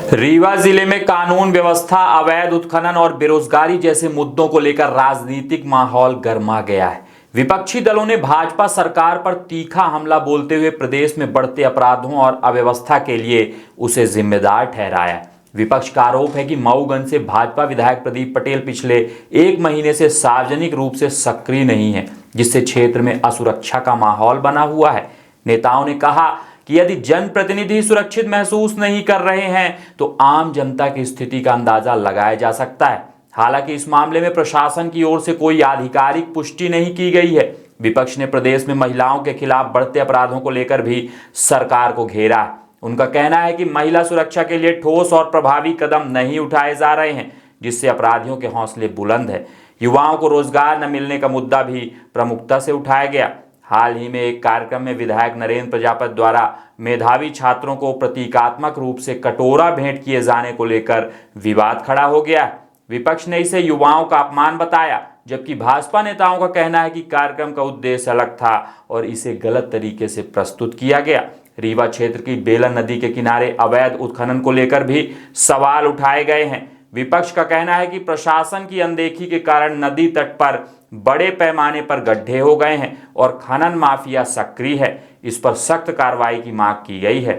रीवा जिले में कानून व्यवस्था, अवैध उत्खनन और बेरोजगारी जैसे मुद्दों को लेकर राजनीतिक माहौल गर्मा गया है। विपक्षी दलों ने भाजपा सरकार पर तीखा हमला बोलते हुए प्रदेश में बढ़ते अपराधों और अव्यवस्था के लिए उसे जिम्मेदार ठहराया है। विपक्ष का आरोप है कि मऊगंज से भाजपा विधायक प्रदीप पटेल पिछले 1 महीने से सार्वजनिक रूप से सक्रिय नहीं है, जिससे क्षेत्र में असुरक्षा का माहौल बना हुआ है। नेताओं ने कहा कि यदि जनप्रतिनिधि सुरक्षित महसूस नहीं कर रहे हैं तो आम जनता की स्थिति का अंदाजा लगाया जा सकता है। हालांकि इस मामले में प्रशासन की ओर से कोई आधिकारिक पुष्टि नहीं की गई है। विपक्ष ने प्रदेश में महिलाओं के खिलाफ बढ़ते अपराधों को लेकर भी सरकार को घेरा है। उनका कहना है कि महिला सुरक्षा के लिए ठोस और प्रभावी कदम नहीं उठाए जा रहे हैं, जिससे अपराधियों के हौसले बुलंद है। युवाओं को रोजगार न मिलने का मुद्दा भी प्रमुखता से उठाया गया। हाल ही में एक कार्यक्रम में विधायक नरेंद्र प्रजापति द्वारा मेधावी छात्रों को प्रतीकात्मक रूप से कटोरा भेंट किए जाने को लेकर विवाद खड़ा हो गया। विपक्ष ने इसे युवाओं का अपमान बताया, जबकि भाजपा नेताओं का कहना है कि कार्यक्रम का उद्देश्य अलग था और इसे गलत तरीके से प्रस्तुत किया गया। रीवा क्षेत्र की बेलन नदी के किनारे अवैध उत्खनन को लेकर भी सवाल उठाए गए हैं। विपक्ष का कहना है कि प्रशासन की अनदेखी के कारण नदी तट पर बड़े पैमाने पर गड्ढे हो गए हैं और खनन माफिया सक्रिय है। इस पर सख्त कार्रवाई की मांग की गई है।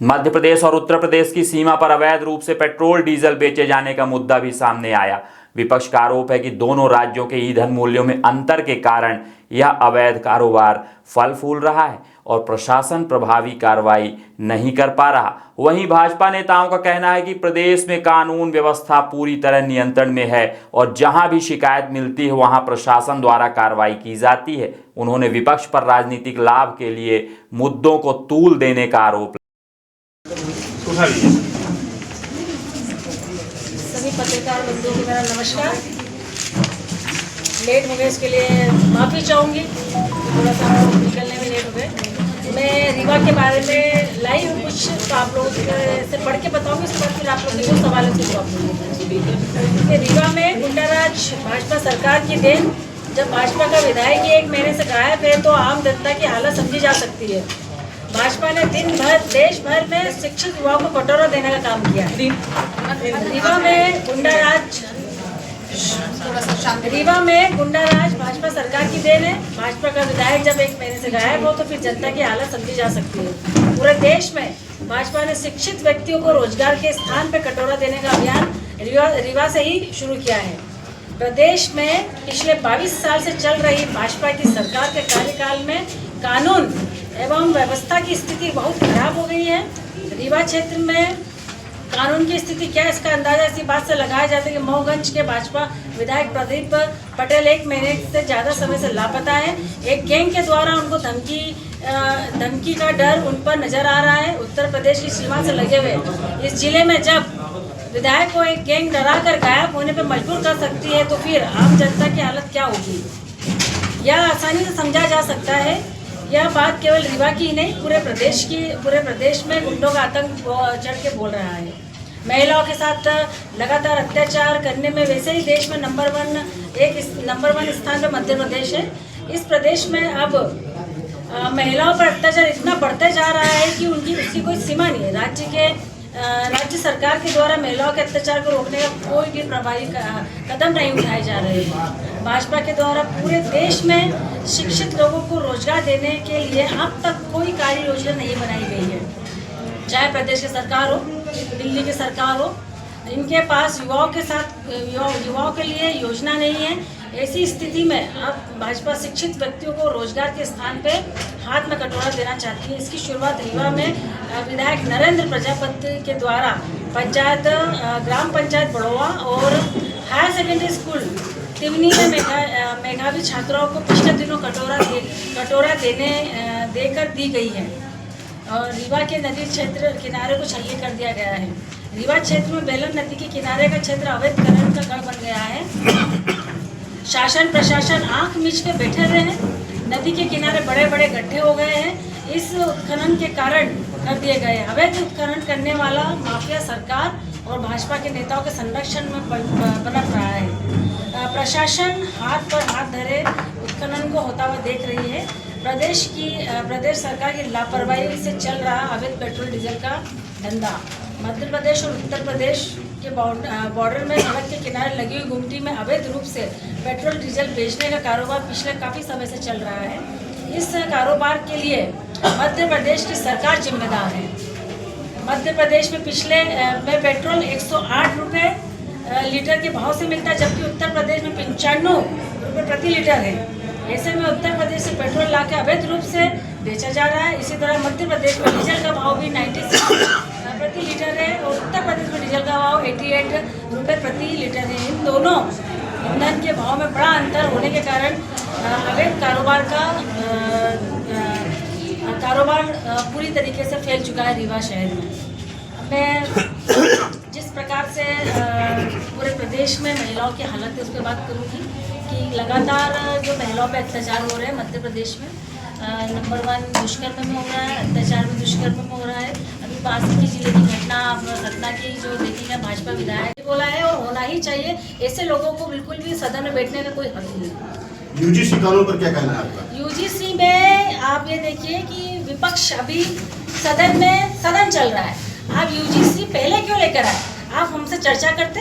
मध्य प्रदेश और उत्तर प्रदेश की सीमा पर अवैध रूप से पेट्रोल डीजल बेचे जाने का मुद्दा भी सामने आया। विपक्ष का आरोप है कि दोनों राज्यों के ईंधन मूल्यों में अंतर के कारण यह अवैध कारोबार फल फूल रहा है और प्रशासन प्रभावी कार्रवाई नहीं कर पा रहा। वहीं भाजपा नेताओं का कहना है कि प्रदेश में कानून व्यवस्था पूरी तरह नियंत्रण में है और जहां भी शिकायत मिलती है वहां प्रशासन द्वारा कार्रवाई की जाती है। उन्होंने विपक्ष पर राजनीतिक लाभ के लिए मुद्दों को तूल देने का आरोप सभी पत्रकार बंधुओं को मेरा नमस्कार। लेट हो गए इसके लिए माफ़ी चाहूँगी, थोड़ा सा निकलने में लेट हो गए। मैं रीवा के बारे में लाई हूँ कुछ, तो आप लोगों से पढ़ के बताऊँगी, उसके बाद फिर आप लोगों के सवालों के जवाब दूँगी। रीवा में गुंडाराज भाजपा सरकार की देन। जब भाजपा का विधायक ही 1 महीने से गायब है तो आम जनता की हालत समझी जा सकती है। भाजपा ने दिन भर देश भर में शिक्षित युवाओं को कटोरा देने का काम किया। रीवा में गुंडाराज भाजपा सरकार की देन है। भाजपा का विधायक जब 1 महीने से गायब हो तो फिर जनता की हालत समझी जा सकती है। पूरे देश में भाजपा ने शिक्षित व्यक्तियों को रोजगार के स्थान पर कटोरा देने का अभियान रीवा से ही शुरू किया है। प्रदेश में पिछले 22 साल से चल रही भाजपा की सरकार के कार्यकाल में कानून एवं व्यवस्था की स्थिति बहुत खराब हो गई है। रीवा क्षेत्र में कानून की स्थिति क्या है, इसका अंदाजा इसी बात से लगाया जाता है कि मऊगंज के भाजपा विधायक प्रदीप पटेल 1 महीने से ज़्यादा समय से लापता है। एक गैंग के द्वारा उनको धमकी का डर उन पर नजर आ रहा है। उत्तर प्रदेश की सीमा से लगे हुए इस जिले में जब विधायक को एक गैंग डरा कर गायब होने पर मजबूर कर सकती है तो फिर आम जनता की हालत क्या होगी, यह आसानी से समझा जा सकता है। यह बात केवल रीवा की ही नहीं, पूरे प्रदेश में गुंडों का आतंक चढ़ के बोल रहा है। महिलाओं के साथ लगातार अत्याचार करने में वैसे ही देश में नंबर वन स्थान पर मध्य प्रदेश है। इस प्रदेश में अब महिलाओं पर अत्याचार इतना बढ़ते जा रहा है कि उसकी कोई सीमा नहीं है। राज्य सरकार के द्वारा महिलाओं के अत्याचार को रोकने का कोई भी प्रभावी कदम नहीं उठाए जा रहे हैं। भाजपा के द्वारा पूरे देश में शिक्षित लोगों को रोजगार देने के लिए अब तक कोई कार्य योजना नहीं बनाई गई है। चाहे प्रदेश की सरकार हो, दिल्ली की सरकार हो, इनके पास युवाओं के लिए योजना नहीं है। ऐसी स्थिति में अब भाजपा शिक्षित व्यक्तियों को रोजगार के स्थान पे हाथ में कटोरा देना चाहती है। इसकी शुरुआत रीवा में विधायक नरेंद्र प्रजापति के द्वारा ग्राम पंचायत बड़ोवा और हायर सेकेंडरी स्कूल तिवनी में मेधावी छात्राओं को पिछले दिनों कटोरा देकर दी गई है। और रीवा के नदी क्षेत्र किनारे को छल्ली कर दिया गया है। रीवा क्षेत्र में बेलन नदी के किनारे का क्षेत्र अवैध खनन का गढ़ बन गया है। शासन प्रशासन आंख मीच के बैठे हुए हैं। नदी के किनारे बड़े बड़े गड्ढे हो गए हैं। इस उत्खनन के कारण कर दिए गए। अवैध उत्खनन करने वाला माफिया सरकार और भाजपा के नेताओं के संरक्षण में पनप रहा है। प्रशासन हाथ पर हाथ धरे उत्खनन को होता हुआ देख रही है। प्रदेश सरकार की लापरवाही से चल रहा अवैध पेट्रोल डीजल का धंधा मध्य प्रदेश और उत्तर प्रदेश के बॉर्डर में सड़क के किनारे लगी हुई गुमटी में अवैध रूप से पेट्रोल डीजल बेचने का कारोबार पिछले काफ़ी समय से चल रहा है। इस कारोबार के लिए मध्य प्रदेश की सरकार जिम्मेदार है। मध्य प्रदेश में पिछले में पेट्रोल 108 रुपये लीटर के भाव से मिलता है, जबकि उत्तर प्रदेश में 95 रुपये प्रति लीटर है। ऐसे में उत्तर प्रदेश से पेट्रोल लाके अवैध रूप से बेचा जा रहा है। इसी तरह मध्य प्रदेश में डीजल का भाव भी 96 प्रति लीटर है और उत्तर प्रदेश में डीजल का भाव 88 रुपये प्रति लीटर है। इन दोनों ईंधन के भाव में बड़ा अंतर होने के कारण अवैध कारोबार पूरी तरीके से फैल चुका है रीवा शहर में। मैं जिस प्रकार से पूरे प्रदेश में महिलाओं की हालत है उस पर बात करूँगी कि लगातार जो महिलाओं पे अत्याचार हो रहे हैं मध्य प्रदेश में नंबर 1 दुष्कर्म में हो रहा है, अत्याचार में दुष्कर्म में हो रहा है। अभी बासठी जिले की घटना की जो देखी है भाजपा विधायक बोला है और होना ही चाहिए। ऐसे लोगों को बिल्कुल भी सदन में बैठने का कोई हक नहीं है। यूजीसी कानून पर क्या कहना है आपका? यूजीसी में आप ये देखिए कि विपक्ष अभी सदन चल रहा है, आप यूजीसी पहले क्यों लेकर आए? आप हमसे चर्चा करते,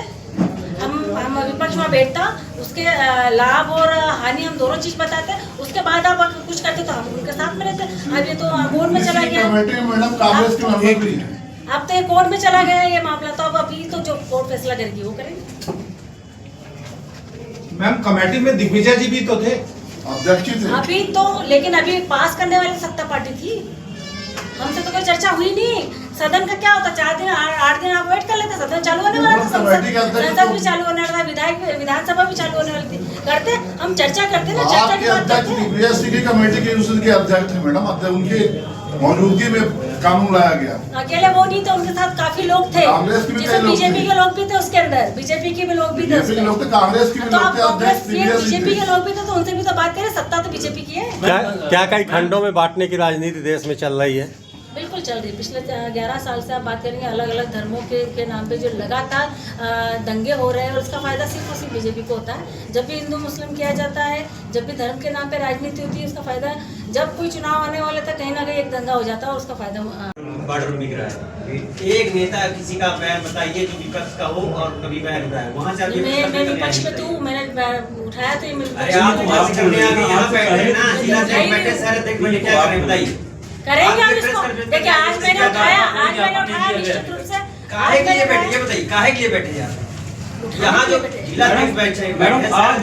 हम विपक्ष में बैठता, उसके लाभ और हानि हम दोनों चीज बताते, उसके बाद आप कुछ करते तो हम उनके साथ में रहते। अब ये तो बोर्ड में चला गया, अब तो ये कोर्ट में चला गया ये मामला, तो अब अभी तो जो कोर्ट फैसला करेगी वो करेंगे। मैम कमेटी में दिग्विजय जी भी तो थे, अध्यक्ष थे अभी तो, लेकिन अभी पास करने वाली सत्ता पार्टी थी, हमसे तो कोई चर्चा हुई नहीं। सदन का क्या होता, 4 दिन 8 दिन आप वेट कर लेते, सदन चालू होने वाला था, संसद भी चालू होने वाला था, विधानसभा भी चालू होने वाली थी, करते हम चर्चा करते ना, चर्चा की बात करते। दिग्विजय सिंह की कमेटी के अध्यक्ष थे मैडम, उनके मौजूदगी में कानून लाया गया। अकेले वो नहीं थे, उनके साथ काफी लोग थे, जैसे बीजेपी के लोग भी थे उसके अंदर, बीजेपी के भी लोग भी थे, कांग्रेस के भी तो लोग थे, अध्यक्ष बीजेपी के लोग भी थे, तो उनसे भी तो बात करें। सत्ता तो बीजेपी की है। क्या कई खंडों में बांटने की राजनीति देश में चल रही है? बिल्कुल चल रही है। पिछले 11 साल से आप बात करेंगे, अलग अलग धर्मों के नाम पे जो लगातार दंगे हो रहे हैं और उसका फायदा सिर्फ और सिर्फ बीजेपी को होता है। जब भी हिंदू मुस्लिम किया जाता है, जब भी धर्म के नाम पे राजनीति होती है, उसका फायदा, जब कोई चुनाव आने वाले था कहीं ना कहीं एक दंगा हो जाता है और उसका फायदा बॉर्डर बिक रहा है। एक नेता किसी का बयान बताइए जो विपक्ष का हो और कभी बयान उठाया, वहाँ से मैं विपक्ष में तू, मैंने उठाया तो करेंगे हम इसको। देखिए आज मैंने उठाया निश्चित रूप से। काहे के लिए बैठे, ये बताइए काहे के लिए बैठे यार? यहाँ जो जिला अध्यक्ष बैठे हैं, मैडम आज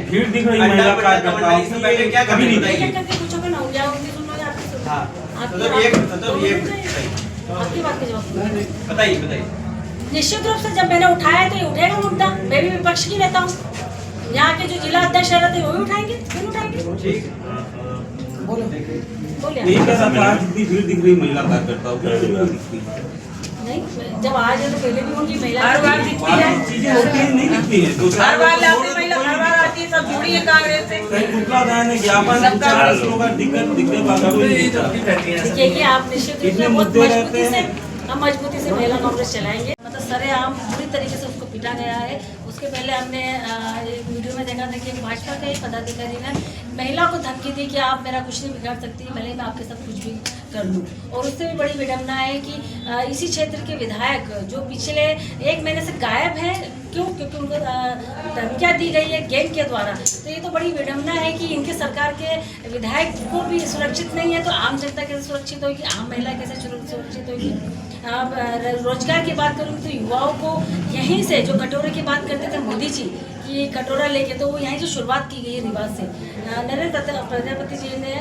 भीड़ दिख रही महिला कार्यकर्ताओं की, बैठे क्या कभी नहीं एक-एक करके पूछोगे ना, या उनकी सुनो या आपकी सुनो। आपकी बात का जवाब बताइए। निश्चित रूप से जब मैंने उठाया तो ये उठेगा मुद्दा। मैं भी विपक्ष की नेता हूँ, यहाँ के जो जिला अध्यक्ष रहते हैं वो भी उठाएंगे, क्यों उठाएंगे? बोलिए। जितनी भीड़ दिख रही महिला कार्यकर्ताओं की नहीं, जब आज है तो पहले भी उनकी महिला हर बार दिखती है, चीजें होती है नहीं दिखती है, हर बार लाते महिला, हर बार आती है, सब जुड़ी है कांग्रेस से। कहीं पुतला दान है, ज्ञापन देखिए कि आप निश्चित रूप से बहुत मजबूती से महिला कांग्रेस चलाएंगे। मतलब सरेआम पूरी तरीके से उसको पीटा गया है। उसके पहले हमने एक वीडियो में देखा था कि भाजपा के पदाधिकारी ने महिला को धमकी दी कि आप मेरा कुछ नहीं बिगाड़ सकती, भले मैं आपके साथ कुछ भी कर लूँ। और उससे भी बड़ी विडम्बना है कि इसी क्षेत्र के विधायक जो पिछले 1 महीने से गायब हैं, क्यों? क्योंकि उनको धमकियाँ दी गई है गैंग के द्वारा। तो ये तो बड़ी विडम्बना है कि इनके सरकार के विधायक को भी सुरक्षित नहीं है, तो आम जनता कैसे सुरक्षित होगी, आम महिला कैसे सुरक्षित होगी? रोजगार की बात करूँ तो युवाओं को यहीं से, जो कटोरे की बात करते थे मोदी जी कि कटोरा लेके, तो वो यहीं से शुरुआत की गई है रिवाज से। नरेंद्र प्रजापति जी ने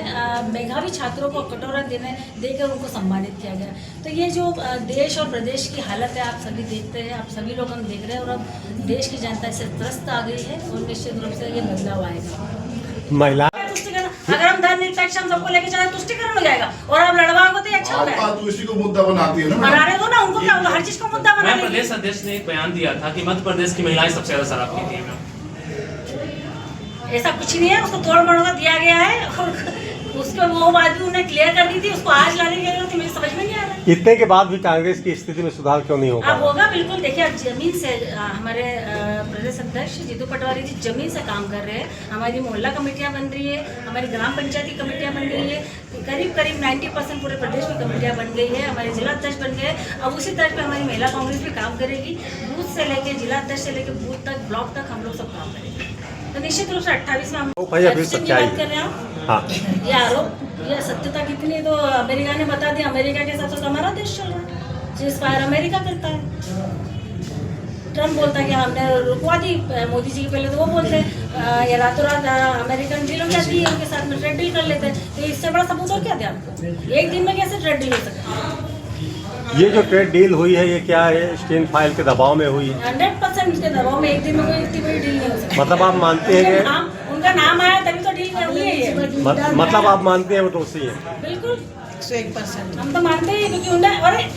मेधावी छात्रों को कटोरा देकर उनको सम्मानित किया गया। तो ये जो देश और प्रदेश की हालत है आप सभी देखते हैं, आप सभी लोग हम देख रहे हैं, और अब देश की जनता इससे त्रस्त आ गई है और निश्चित रूप से ये बदलाव आएगा। महिला अगर हम धर्मनिरपेक्ष हम सबको लेके चले तुष्टिकरण हो जाएगा, और आप लड़वाओगे तो अच्छा होगा। तो इसी को मुद्दा बनाती है ना, बनाने दो ना उनको, क्या हर चीज को मुद्दा बना। प्रदेश अध्यक्ष ने एक बयान दिया था कि मध्य प्रदेश की महिलाएं सबसे ज्यादा शराब पीती हैं। ऐसा कुछ नहीं है, उसको तोड़ मरोड़ दिया गया है और उसको वो बात भी उन्हें क्लियर कर दी थी, उसको आज लाने की जरूरत थी, मुझे समझ में नहीं आ रहा। इतने के बाद भी कांग्रेस की स्थिति में सुधार क्यों नहीं हो पा अब रहा? होगा बिल्कुल। देखिए अब जमीन से हमारे प्रदेश अध्यक्ष जीतू पटवारी जी जमीन से काम कर रहे हैं। हमारी मोहल्ला कमेटियां बन रही है, हमारी ग्राम पंचायत की कमेटियां बन रही है, करीब 90% पूरे प्रदेश में कमेटियां बन गई है, हमारे जिला अध्यक्ष बन गए। अब उसी तरह पे हमारी महिला कांग्रेस भी काम करेगी। बूथ से लेके जिला अध्यक्ष से लेके बूथ तक, ब्लॉक तक हम लोग सब काम करेंगे। तो निश्चित रूप से 28 में हम भैया फिर election की सच्चाई बात कर रहे हैं। हाँ, ये आरोप, ये सत्यता कितनी तो अमेरिका ने बता दिया। अमेरिका के साथ तो हमारा देश चल रहा है, सीज़फायर अमेरिका करता है। ट्रम्प बोलता है कि हमने रुकवा दी मोदी जी के पहले, तो वो बोलते हैं ये रातों रात अमेरिकन डील हो जाती है, उनके साथ में ट्रेड डील कर लेते हैं। तो इससे बड़ा सबूत और क्या दे आपको? एक दिन में कैसे ट्रेड डील हो सकता है? ये जो ट्रेड डील हुई है ये क्या है? स्टेन फाइल के दबाव में हुई है? 100% के दबाव में एक दिन में कोई इतनी बड़ी डील नहीं हो सकती। मतलब आप मानते हैं कि उनका नाम आया तभी तो डील हुई है ये। मतलब आप मानते हैं वो दोषी है? बिल्कुल 101%। हम तो मानते हैं, क्योंकि उन्हें